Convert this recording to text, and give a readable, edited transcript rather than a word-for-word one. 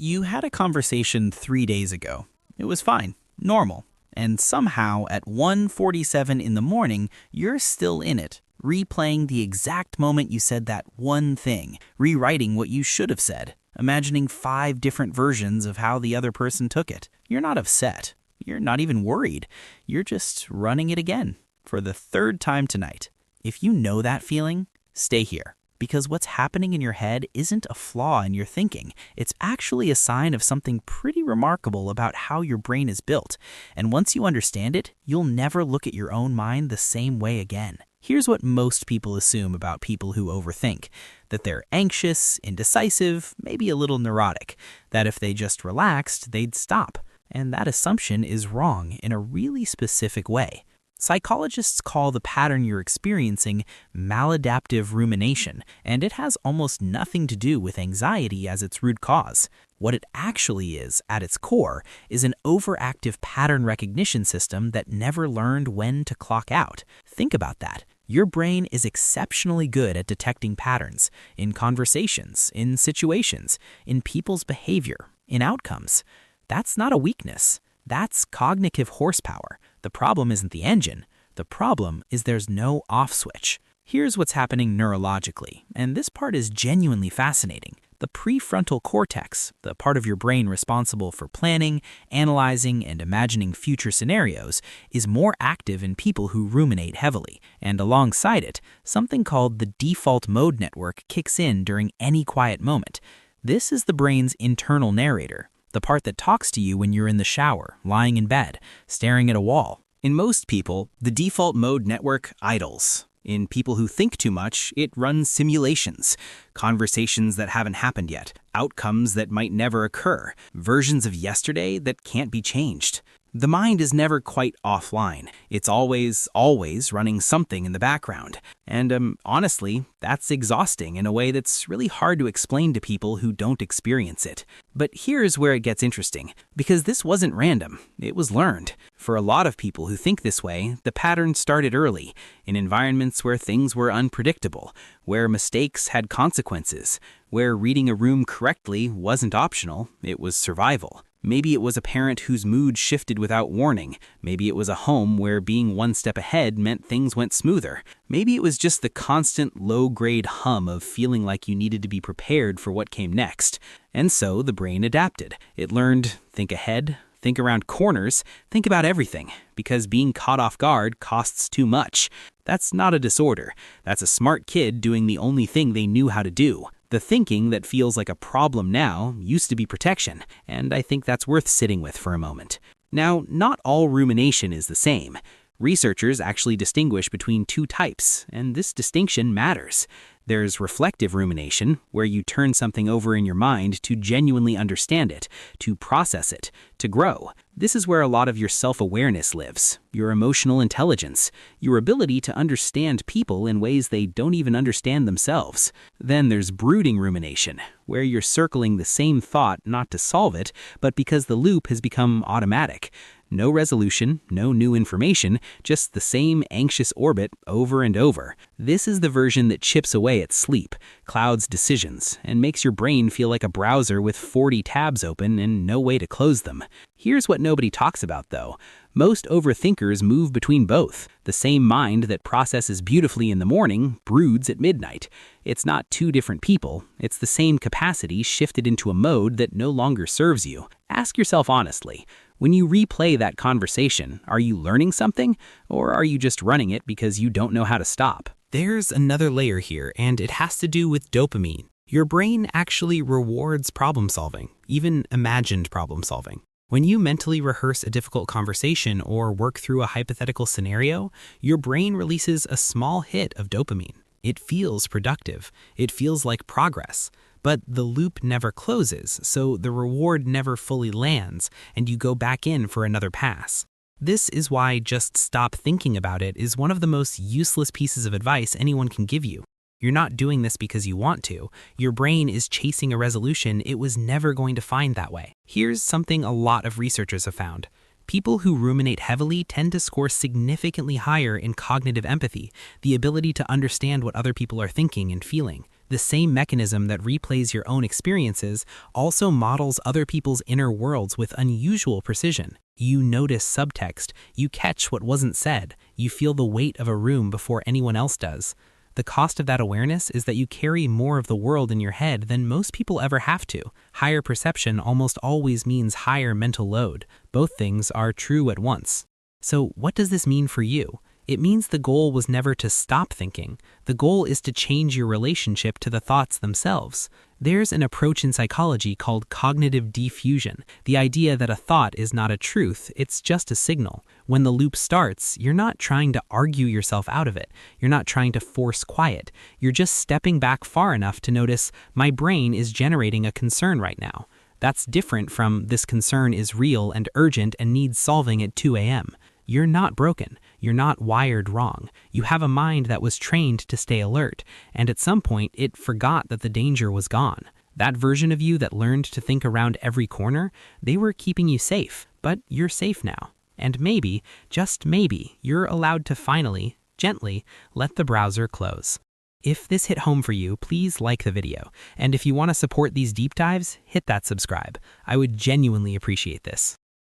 You had a conversation 3 days ago. It was fine, normal. And somehow at 1:47 in the morning, you're still in it, replaying the exact moment you said that one thing, rewriting what you should have said, imagining 5 different versions of how the other person took it. You're not upset. You're not even worried. You're just running it again for the 3rd time tonight. If you know that feeling, stay here. Because what's happening in your head isn't a flaw in your thinking. It's actually a sign of something pretty remarkable about how your brain is built. And once you understand it, you'll never look at your own mind the same way again. Here's what most people assume about people who overthink: that they're anxious, indecisive, maybe a little neurotic, that if they just relaxed, they'd stop. And that assumption is wrong in a really specific way. Psychologists call the pattern you're experiencing maladaptive rumination, and it has almost nothing to do with anxiety as its root cause. What it actually is, at its core, is an overactive pattern recognition system that never learned when to clock out. Think about that. Your brain is exceptionally good at detecting patterns in conversations, in situations, in people's behavior, in outcomes. That's not a weakness. That's cognitive horsepower. The problem isn't the engine. The problem is there's no off switch. Here's what's happening neurologically, and this part is genuinely fascinating. The prefrontal cortex, the part of your brain responsible for planning, analyzing, and imagining future scenarios, is more active in people who ruminate heavily. And alongside it, something called the default mode network kicks in during any quiet moment. This is the brain's internal narrator, the part that talks to you when you're in the shower, lying in bed, staring at a wall. In most people, the default mode network idles. In people who think too much, it runs simulations, conversations that haven't happened yet, outcomes that might never occur, versions of yesterday that can't be changed. The mind is never quite offline. It's always running something in the background. And honestly, that's exhausting in a way that's really hard to explain to people who don't experience it. But here's where it gets interesting, because this wasn't random. It was learned. For a lot of people who think this way, the pattern started early, in environments where things were unpredictable, where mistakes had consequences, where reading a room correctly wasn't optional, it was survival. Maybe it was a parent whose mood shifted without warning. Maybe it was a home where being one step ahead meant things went smoother. Maybe it was just the constant low-grade hum of feeling like you needed to be prepared for what came next. And so the brain adapted. It learned, think ahead, think around corners, think about everything, because being caught off guard costs too much. That's not a disorder. That's a smart kid doing the only thing they knew how to do. The thinking that feels like a problem now used to be protection, and I think that's worth sitting with for a moment. Now, not all rumination is the same. Researchers actually distinguish between 2 types, and this distinction matters. There's reflective rumination, where you turn something over in your mind to genuinely understand it, to process it, to grow. This is where a lot of your self-awareness lives, your emotional intelligence, your ability to understand people in ways they don't even understand themselves. Then there's brooding rumination, where you're circling the same thought not to solve it, but because the loop has become automatic. No resolution, no new information, just the same anxious orbit over and over. This is the version that chips away at sleep, clouds decisions, and makes your brain feel like a browser with 40 tabs open and no way to close them. Here's what nobody talks about, though. Most overthinkers move between both. The same mind that processes beautifully in the morning broods at midnight. It's not 2 different people. It's the same capacity shifted into a mode that no longer serves you. Ask yourself honestly, when you replay that conversation, are you learning something, or are you just running it because you don't know how to stop? There's another layer here, and it has to do with dopamine. Your brain actually rewards problem solving, even imagined problem solving. When you mentally rehearse a difficult conversation or work through a hypothetical scenario, your brain releases a small hit of dopamine. It feels productive. It feels like progress. But the loop never closes, so the reward never fully lands, and you go back in for another pass. This is why just stop thinking about it is one of the most useless pieces of advice anyone can give you. You're not doing this because you want to. Your brain is chasing a resolution it was never going to find that way. Here's something a lot of researchers have found. People who ruminate heavily tend to score significantly higher in cognitive empathy, the ability to understand what other people are thinking and feeling. The same mechanism that replays your own experiences also models other people's inner worlds with unusual precision. You notice subtext, you catch what wasn't said, you feel the weight of a room before anyone else does. The cost of that awareness is that you carry more of the world in your head than most people ever have to. Higher perception almost always means higher mental load. Both things are true at once. So what does this mean for you? It means the goal was never to stop thinking. The goal is to change your relationship to the thoughts themselves. There's an approach in psychology called cognitive diffusion, the idea that a thought is not a truth, it's just a signal. When the loop starts, you're not trying to argue yourself out of it. You're not trying to force quiet. You're just stepping back far enough to notice, my brain is generating a concern right now. That's different from this concern is real and urgent and needs solving at 2 a.m. You're not broken. You're not wired wrong. You have a mind that was trained to stay alert, and at some point it forgot that the danger was gone. That version of you that learned to think around every corner, they were keeping you safe, but you're safe now. And maybe, just maybe, you're allowed to finally, gently, let the browser close. If this hit home for you, please like the video. And if you want to support these deep dives, hit that subscribe. I would genuinely appreciate this.